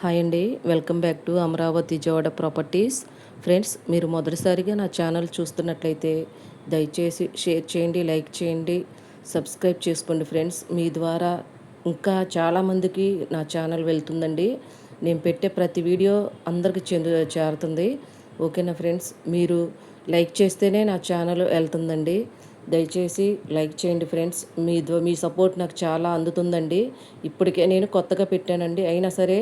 Hi అండి, welcome back to Amaravati Joda properties. Friends, మీరు మొదటిసారిగా నా ఛానల్ చూస్తున్నట్లయితే దయచేసి షేర్ చేయండి, లైక్ చేయండి, సబ్స్క్రైబ్ చేసుకోండి. ఫ్రెండ్స్, మీ ద్వారా ఇంకా చాలామందికి నా ఛానల్ వెళ్తుందండి. నేను పెట్టే ప్రతి వీడియో అందరికి చేరుతుంది. ఓకేనా ఫ్రెండ్స్? మీరు లైక్ చేస్తేనే నా ఛానల్ వెళ్తుందండి. దయచేసి లైక్ చేయండి ఫ్రెండ్స్. మీ సపోర్ట్ నాకు చాలా అందుతుందండి. ఇప్పటికే నేను కొత్తగా పెట్టానండి, అయినా సరే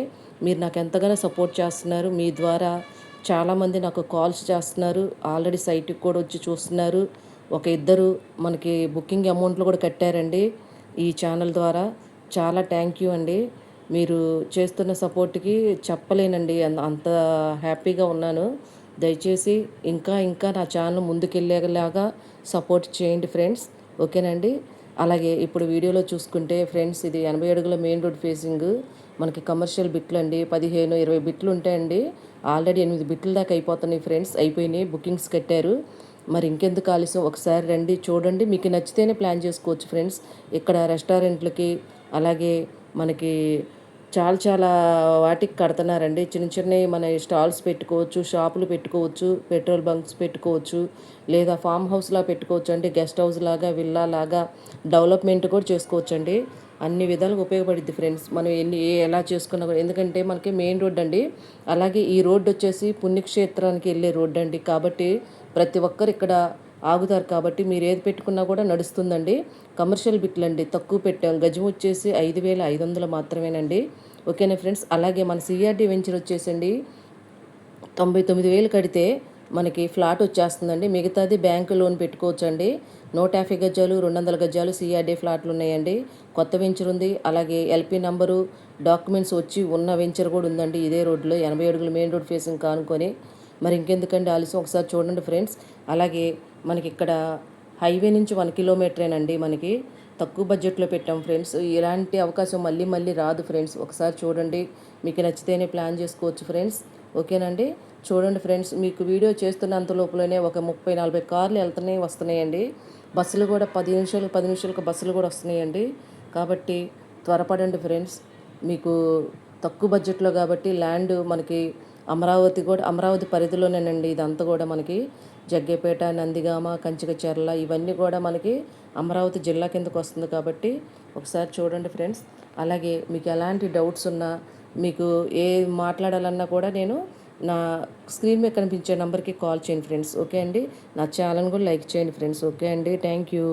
మీరు నాకు ఎంతగానో సపోర్ట్ చేస్తున్నారు. మీ ద్వారా చాలామంది నాకు కాల్స్ చేస్తున్నారు, ఆల్రెడీ సైట్కి కూడా వచ్చి చూస్తున్నారు. ఒక ఇద్దరు మనకి బుకింగ్ అమౌంట్లు కూడా కట్టారండి ఈ ఛానల్ ద్వారా. చాలా థ్యాంక్ యూ అండి. మీరు చేస్తున్న సపోర్ట్కి చెప్పలేనండి, అంత హ్యాపీగా ఉన్నాను. దయచేసి ఇంకా ఇంకా నా ఛానల్ ముందుకెళ్ళేలాగా సపోర్ట్ చేయండి ఫ్రెండ్స్. ఓకేనండి? అలాగే ఇప్పుడు వీడియోలో చూసుకుంటే ఫ్రెండ్స్, ఇది 80 అడుగుల మెయిన్ రోడ్ ఫేసింగ్ మనకి కమర్షియల్ బిట్లు అండి. 15-20 బిట్లు ఉంటాయండి. ఆల్రెడీ 8 బిట్ల దాకా అయిపోతున్నాయి ఫ్రెండ్స్, అయిపోయినాయి, బుకింగ్స్ కట్టారు. మరి ఇంకెందుకు ఆలస్యం, ఒకసారి రండి, చూడండి, మీకు నచ్చితేనే ప్లాన్ చేసుకోవచ్చు ఫ్రెండ్స్. ఇక్కడ రెస్టారెంట్లకి అలాగే మనకి చాలా చాలా వాటికి కడుతున్నారండి. చిన్న చిన్నవి మన స్టాల్స్ పెట్టుకోవచ్చు, షాపులు పెట్టుకోవచ్చు, పెట్రోల్ బంక్స్ పెట్టుకోవచ్చు, లేదా ఫామ్ హౌస్లా పెట్టుకోవచ్చు అండి. గెస్ట్ హౌస్ లాగా, విల్లా లాగా డెవలప్మెంట్ కూడా చేసుకోవచ్చు అండి. అన్ని విధాలుగా ఉపయోగపడుద్ది ఫ్రెండ్స్, మనం ఎలా చేసుకున్నా కూడా. ఎందుకంటే మనకి మెయిన్ రోడ్ అండి. అలాగే ఈ రోడ్డు వచ్చేసి పుణ్యక్షేత్రానికి వెళ్ళే రోడ్డు అండి. కాబట్టి ప్రతి ఒక్కరు ఇక్కడ ఆగుతారు. కాబట్టి మీరు ఏది పెట్టుకున్నా కూడా నడుస్తుందండి. కమర్షియల్ బిట్లు అండి, తక్కువ పెట్టాం. గజం వచ్చేసి 5,500 మాత్రమేనండి. ఓకేనా ఫ్రెండ్స్? అలాగే మన సిఆర్డి వెంచర్ వచ్చేసండి 99,000 కడితే మనకి ఫ్లాట్ వచ్చేస్తుందండి. మిగతాది బ్యాంకు లోన్ పెట్టుకోవచ్చు అండి. 150 గజాలు, 200 గజాలు సిఆర్డీ ఫ్లాట్లు ఉన్నాయండి. కొత్త వెంచర్ ఉంది. అలాగే ఎల్పి నంబరు, డాక్యుమెంట్స్ వచ్చి ఉన్న వెంచర్ కూడా ఉందండి ఇదే రోడ్లో, 80 అడుగులు మెయిన్ రోడ్ ఫేసింగ్ కానుకొని. మరి ఇంకెందుకండి ఆలస్యం, ఒకసారి చూడండి ఫ్రెండ్స్. అలాగే మనకి ఇక్కడ హైవే నుంచి 1 కిలోమీటరేనండి. మనకి తక్కువ బడ్జెట్లో పెట్టాం ఫ్రెండ్స్. ఇలాంటి అవకాశం మళ్ళీ మళ్ళీ రాదు ఫ్రెండ్స్. ఒకసారి చూడండి, మీకు నచ్చితేనే ప్లాన్ చేసుకోవచ్చు ఫ్రెండ్స్. ఓకేనండి? చూడండి ఫ్రెండ్స్, మీకు వీడియో చేస్తున్నంత లోపలనే ఒక 30-40 కార్లు వస్తున్నాయండి. బస్సులు కూడా 10 నిమిషాలకు బస్సులు కూడా వస్తున్నాయండి. కాబట్టి త్వరపడండి ఫ్రెండ్స్. మీకు తక్కువ బడ్జెట్లో కాబట్టి ల్యాండ్ మనకి అమరావతి పరిధిలోనేనండి. ఇదంతా కూడా మనకి జగ్గేపేట, నందిగామ, కంచికచర్ల ఇవన్నీ కూడా మనకి అమరావతి జిల్లా కిందకు వస్తుంది. కాబట్టి ఒకసారి చూడండి ఫ్రెండ్స్. అలాగే మీకు ఎలాంటి డౌట్స్ ఉన్నా, మీకు ఏ మాట్లాడాలన్నా కూడా నేను నా స్క్రీన్ మీద కనిపించే నెంబర్కి కాల్ చేయండి ఫ్రెండ్స్. ఓకే అండి? నా ఛానల్ కూడా లైక్ చేయండి ఫ్రెండ్స్. ఓకే అండి? Thank you.